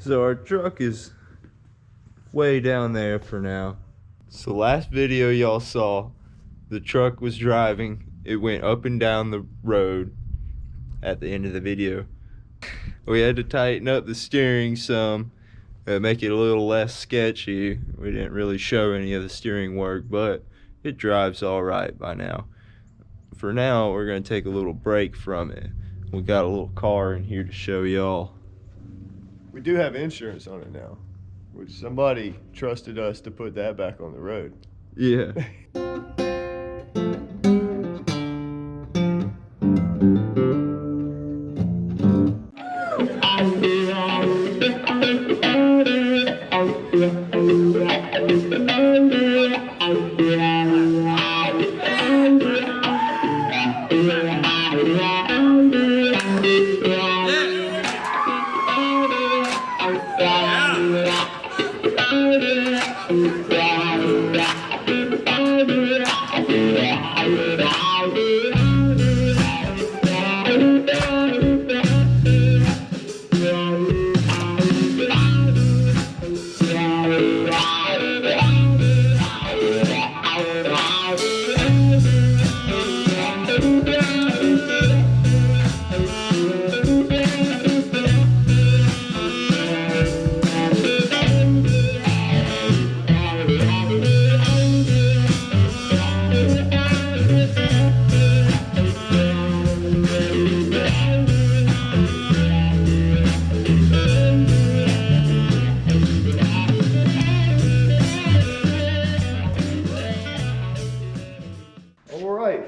So our truck is way down there for now. So last video y'all saw, the truck was driving. It went up and down the road at the end of the video. We had to tighten up the steering some, make it a little less sketchy. We didn't really show any of the steering work, but it drives all right by now. For now, we're gonna take a little break from it. We got a little car in here to show y'all. We do have insurance on it now, which somebody trusted us to put that back on the road. Yeah.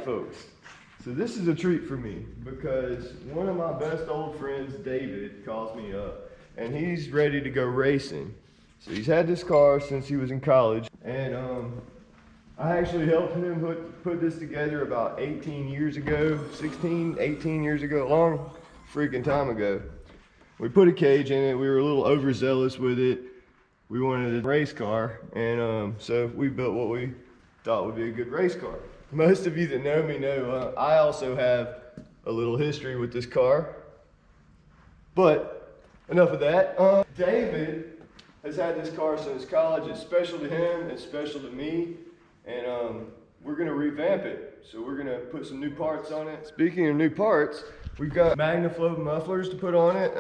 Folks, so this is a treat for me because one of my best old friends, David, calls me up and he's ready to go racing. So he's had this car since he was in college, and I actually helped him put this together about 18 years ago, 18 years ago, a long freaking time ago. We put a cage in it. We were a little overzealous with it. We wanted a race car, and so we built what we thought would be a good race car. Most of you that know me know I also have a little history with this car. But enough of that. David has had this car since college. It's special to him, it's special to me, and we're gonna revamp it. So we're gonna put some new parts on it. Speaking of new parts, we've got MagnaFlow mufflers to put on it.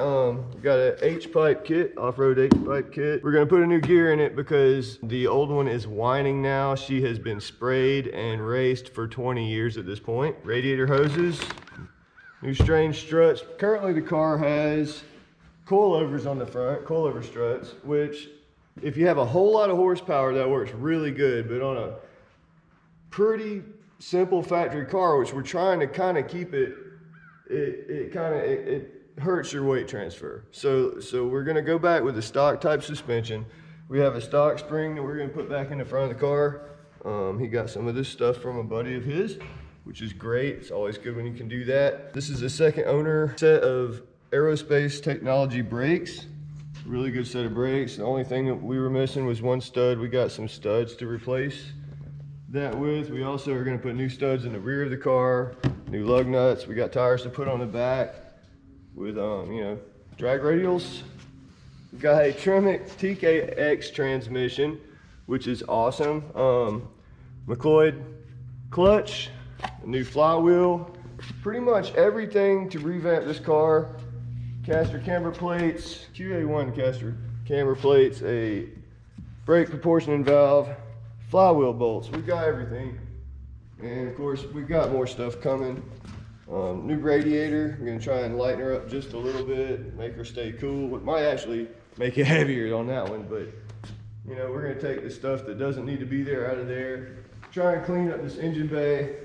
We've got an H-pipe kit, off-road H-pipe kit. We're gonna put a new gear in it because the old one is whining now. She has been sprayed and raced for 20 years at this point. Radiator hoses, new strange struts. Currently the car has coilovers on the front, coilover struts, which if you have a whole lot of horsepower, that works really good, but on a pretty simple factory car, which we're trying to kind of keep it, it hurts your weight transfer. So we're gonna go back with a stock type suspension. We have a stock spring that we're gonna put back in the front of the car. He got some of this stuff from a buddy of his, which is great. It's always good when you can do that. This is a second owner set of aerospace technology brakes. Really good set of brakes. The only thing that we were missing was one stud. We got some studs to replace that with. We also are going to put new studs in the rear of the car, new lug nuts. We got tires to put on the back with you know, drag radials. We got a Tremec TKX transmission, which is awesome. McLeod clutch, a new flywheel, pretty much everything to revamp this car. Caster camber plates, QA1 caster camber plates, a brake proportioning valve, flywheel bolts. We've got everything. And of course, we've got more stuff coming. New radiator. We're gonna try and lighten her up just a little bit, make her stay cool. It might actually make it heavier on that one, but you know, we're gonna take the stuff that doesn't need to be there out of there. Try and clean up this engine bay.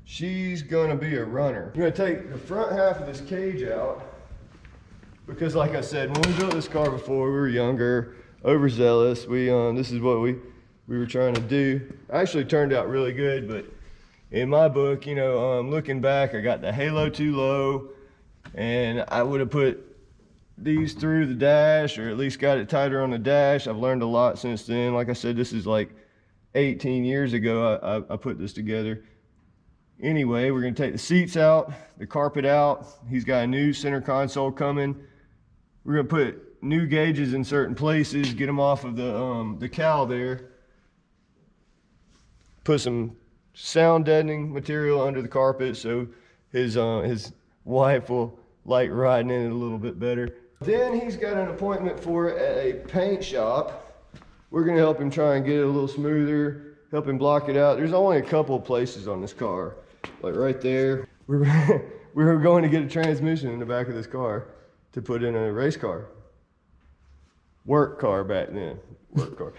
She's gonna be a runner. I'm gonna take the front half of this cage out because, like I said, when we built this car before, we were younger, overzealous. This is what we were trying to do. Actually turned out really good, but in my book, you know, looking back, I got the halo too low, and I would have put these through the dash, or at least got it tighter on the dash. I've learned a lot since then. Like I said, this is like 18 years ago I put this together. Anyway, we're gonna take the seats out, the carpet out. He's got a new center console coming. We're gonna put new gauges in certain places, get them off of the cowl there. Put some sound deadening material under the carpet so his wife will like riding in it a little bit better. Then he's got an appointment for a paint shop. We're gonna help him try and get it a little smoother, help him block it out. There's only a couple of places on this car, like right there. We were going to get a transmission in the back of this car to put in a race car. Work car back then, work car.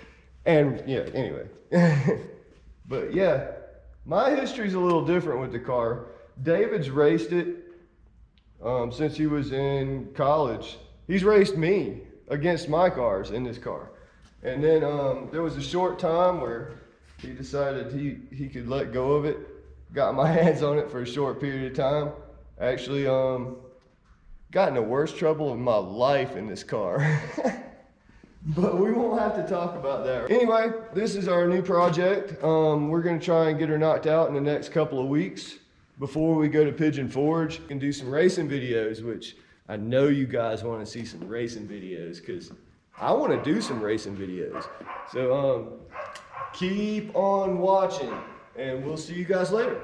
And yeah, anyway. But yeah, my history's a little different with the car. David's raced it since he was in college. He's raced me against my cars in this car. And then there was a short time where he decided he could let go of it. Got my hands on it for a short period of time. Actually got in the worst trouble of my life in this car. But we won't have to talk about that. Anyway, this is our new project. We're gonna try and get her knocked out in the next couple of weeks before we go to Pigeon Forge and do some racing videos, which I know you guys wanna see some racing videos because I wanna do some racing videos. So keep on watching and we'll see you guys later.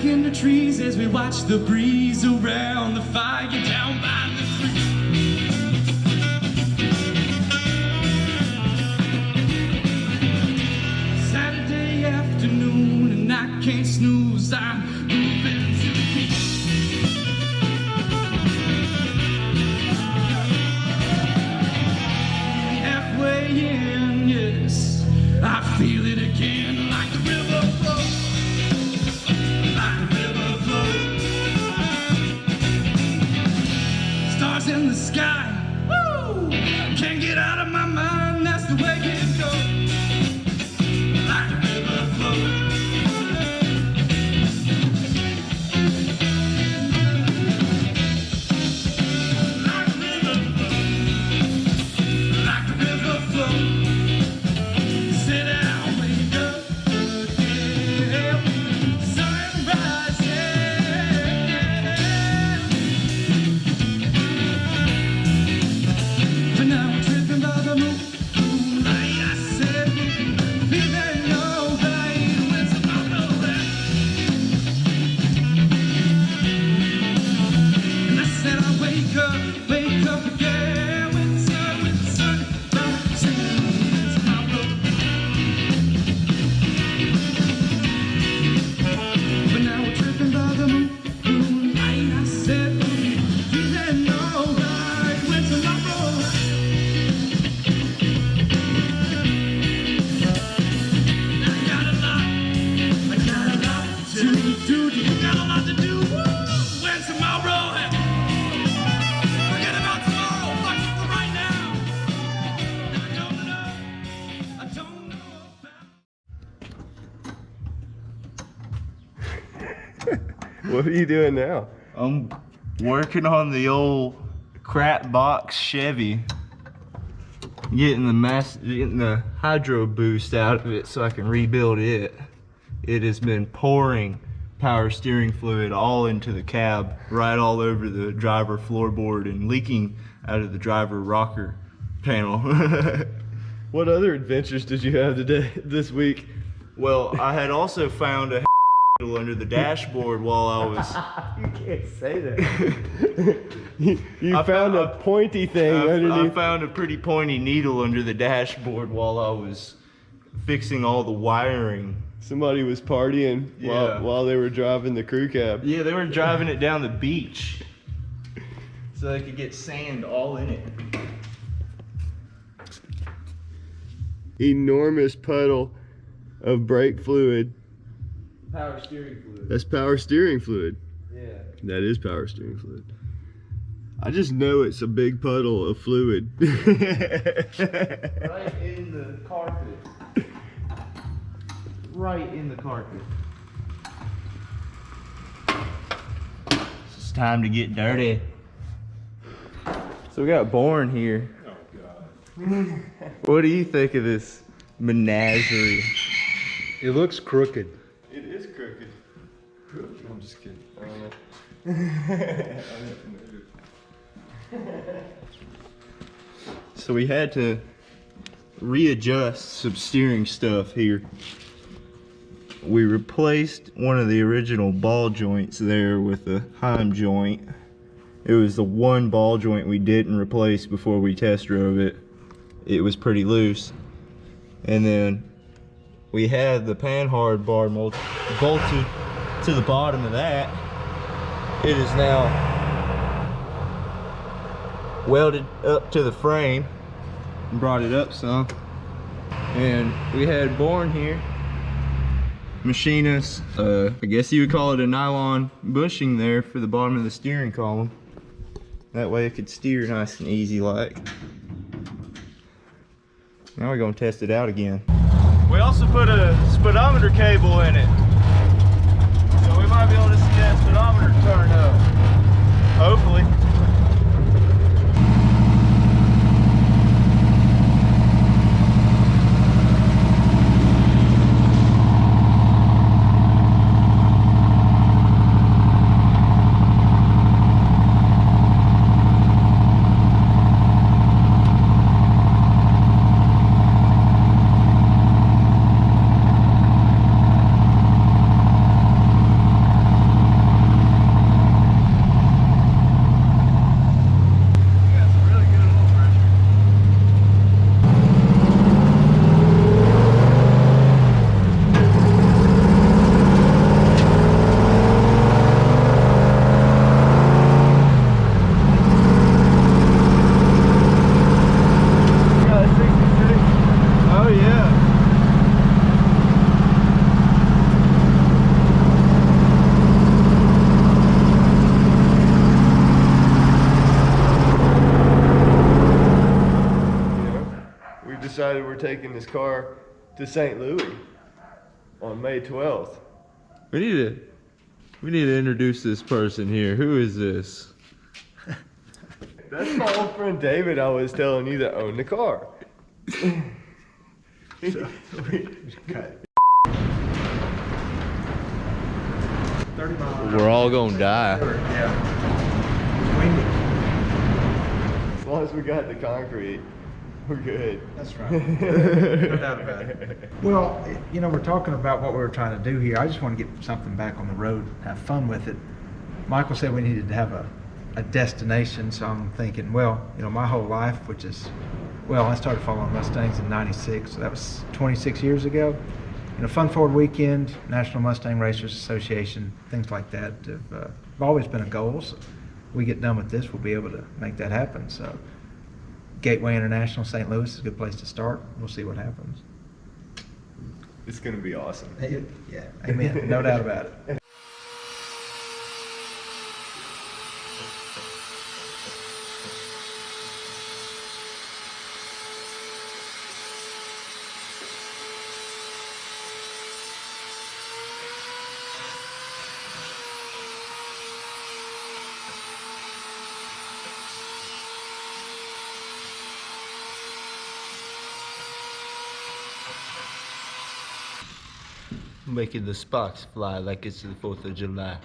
In the trees as we watch the breeze around the fire down by the creek. Saturday afternoon and I can't snooze, I'm moving to the beat. Halfway in, yes, I feel it again like the river flows. In the sky, woo! Can't get out of my mind, that's the way it goes. Like a river flows. Like a river flows. Like a river flows. Sit down, wake up again. Sunrise, now I'm tripping by the moonlight. What are you doing now? I'm working on the old crap box Chevy. Getting the hydro boost out of it so I can rebuild it. It has been pouring power steering fluid all into the cab, right all over the driver floorboard and leaking out of the driver rocker panel. What other adventures did you have this week? Well, I had also found a needle under the dashboard while I was... You can't say that. You found a pointy thing underneath. I found a pretty pointy needle under the dashboard while I was fixing all the wiring. Somebody was partying while they were driving the crew cab. Yeah, they were driving it down the beach so they could get sand all in it. Enormous puddle of brake fluid. Power steering fluid. That's power steering fluid. Yeah. That is power steering fluid. I just know it's a big puddle of fluid. Right in the carpet. Right in the carpet. It's time to get dirty. So we got Born here. Oh God. What do you think of this menagerie? It looks crooked. It is crooked. I'm just kidding. So we had to readjust some steering stuff here. We replaced one of the original ball joints there with a Heim joint. It was the one ball joint we didn't replace before we test drove it. It was pretty loose. And then we had the panhard bar bolted to the bottom of that. It is now welded up to the frame and brought it up some. And we had Born here machine us, I guess you would call it a nylon bushing there for the bottom of the steering column. That way it could steer nice and easy like. Now we're gonna test it out again. We also put a speedometer cable in it. So we might be able to see that speedometer turn up. Hopefully. Decided we're taking this car to St. Louis on May 12th. We need to introduce this person here. Who is this? That's my old friend David I was telling you that owned the car. We're all gonna die. As long as we got the concrete, we're good. That's right. No doubt about it. Well, you know, we're talking about what we were trying to do here. I just want to get something back on the road, have fun with it. Michael said we needed to have a destination, so I'm thinking, well, you know, my whole life, which is, well, I started following Mustangs in '96, so that was 26 years ago. You know, Fun Forward Weekend, National Mustang Racers Association, things like that have always been a goal. So we get done with this, we'll be able to make that happen. So Gateway International St. Louis is a good place to start. We'll see what happens. It's gonna be awesome. Yeah, amen. No doubt about it. Making the sparks fly like it's the 4th of July.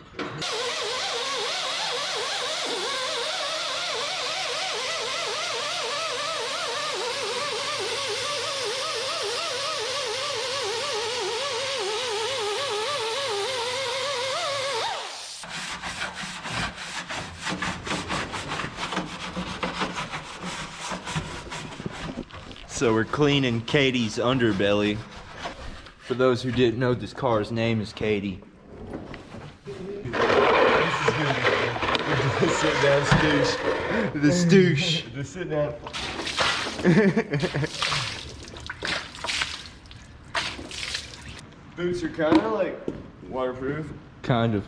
So we're cleaning Katie's underbelly. For those who didn't know, this car's name is Katie. Sit down, stoosh. The stoosh. Just sit down. Boots are kind of like waterproof. Kind of.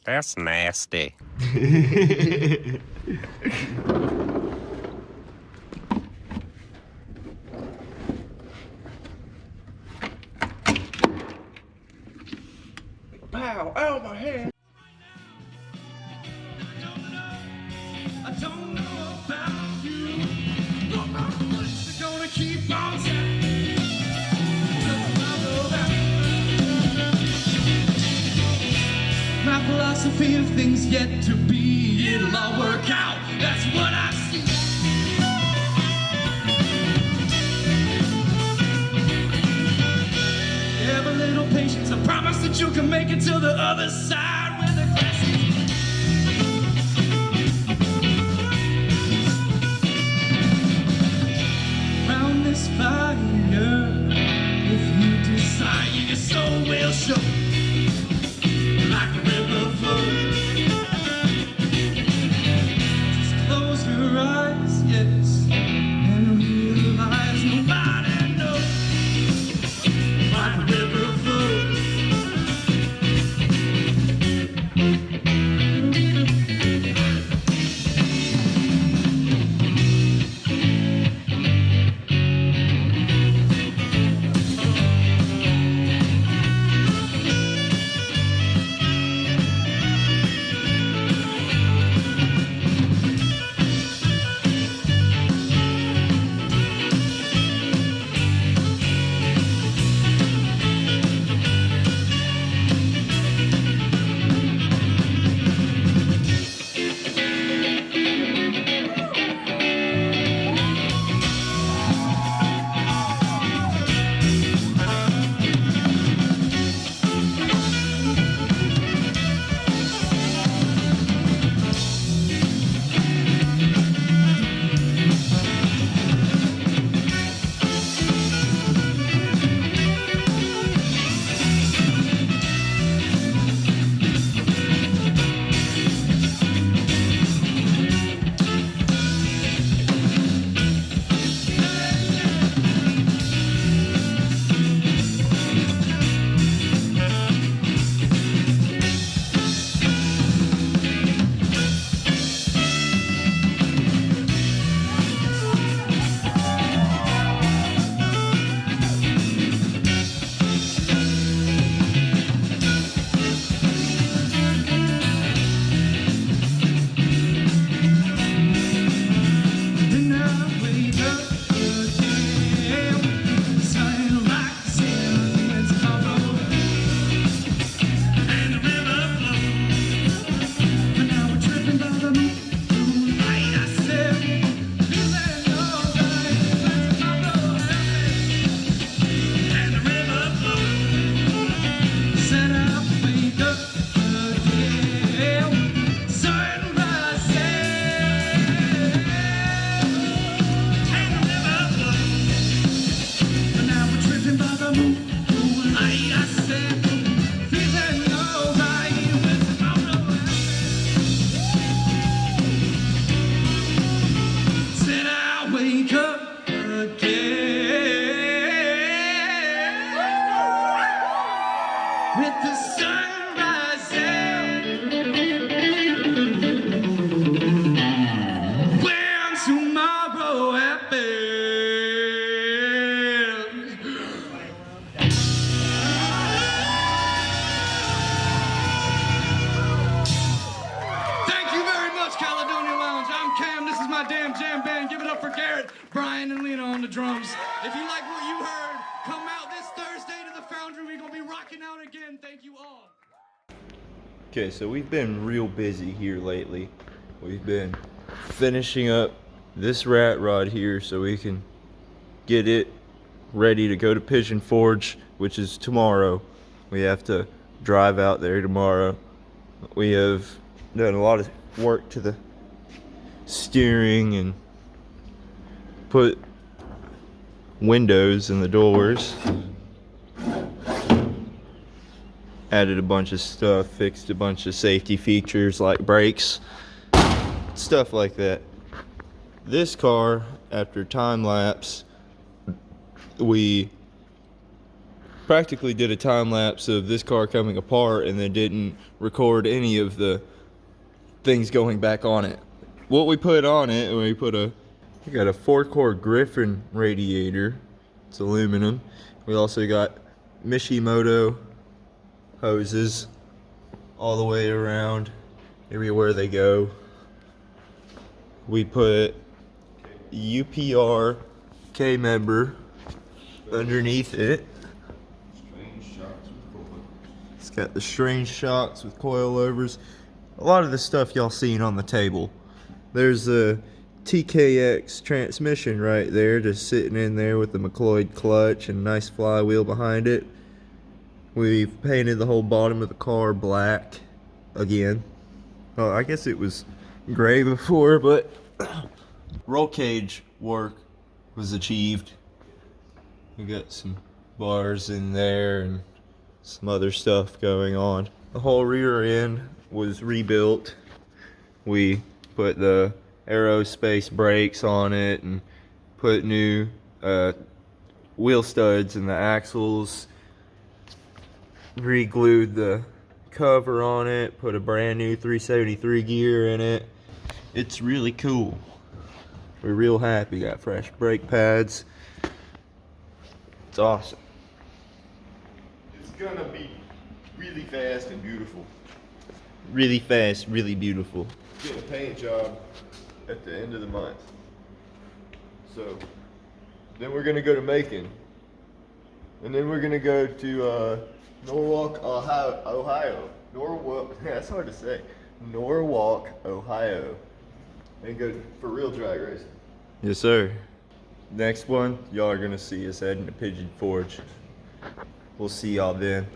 That's nasty. Pow! Ow, my hand! I don't know about you, but my foot's gonna keep on tapping. My philosophy of things yet to be, it'll all work out, that's what I see. Have a little patience, I promise that you can make it to the other side where the grass is. Round this fire, if you desire, your soul will show. Like a river flows. Just close your eyes, yes, and realize nobody knows. Like a river flows. Catalina on the drums. If you like what you heard, come out this Thursday to the Foundry. We're gonna be rocking out again. Thank you all. Okay, so we've been real busy here lately. We've been finishing up this rat rod here so we can get it ready to go to Pigeon Forge, which is tomorrow. We have to drive out there tomorrow. We have done a lot of work to the steering and put windows in the doors. Added a bunch of stuff, fixed a bunch of safety features like brakes, stuff like that. This car, after time lapse, we practically did a time lapse of this car coming apart and then didn't record any of the things going back on it. What we put on it, we got a 4-core Griffin radiator. It's aluminum. We also got Mishimoto hoses all the way around everywhere they go. We put UPR K-member underneath it. It's got the strange shocks with coilovers. A lot of the stuff y'all seen on the table. There's a TKX transmission right there, just sitting in there with the McLeod clutch and nice flywheel behind it. We've painted the whole bottom of the car black again. Well, I guess it was gray before, but roll cage work was achieved. We got some bars in there and some other stuff going on. The whole rear end was rebuilt. We put the aerospace brakes on it and put new wheel studs in the axles, re-glued the cover on it, put a brand new 373 gear in it. It's really cool. We're real happy. Got fresh brake pads. It's awesome. It's gonna be really fast and beautiful. Really fast, really beautiful. Get a paint job at the end of the month. So then we're gonna go to Macon, and then we're gonna go to Norwalk, Ohio. Norwalk, that's hard to say. Norwalk, Ohio, and go for real drag racing. Yes, sir. Next one, y'all are gonna see us heading to Pigeon Forge. We'll see y'all then.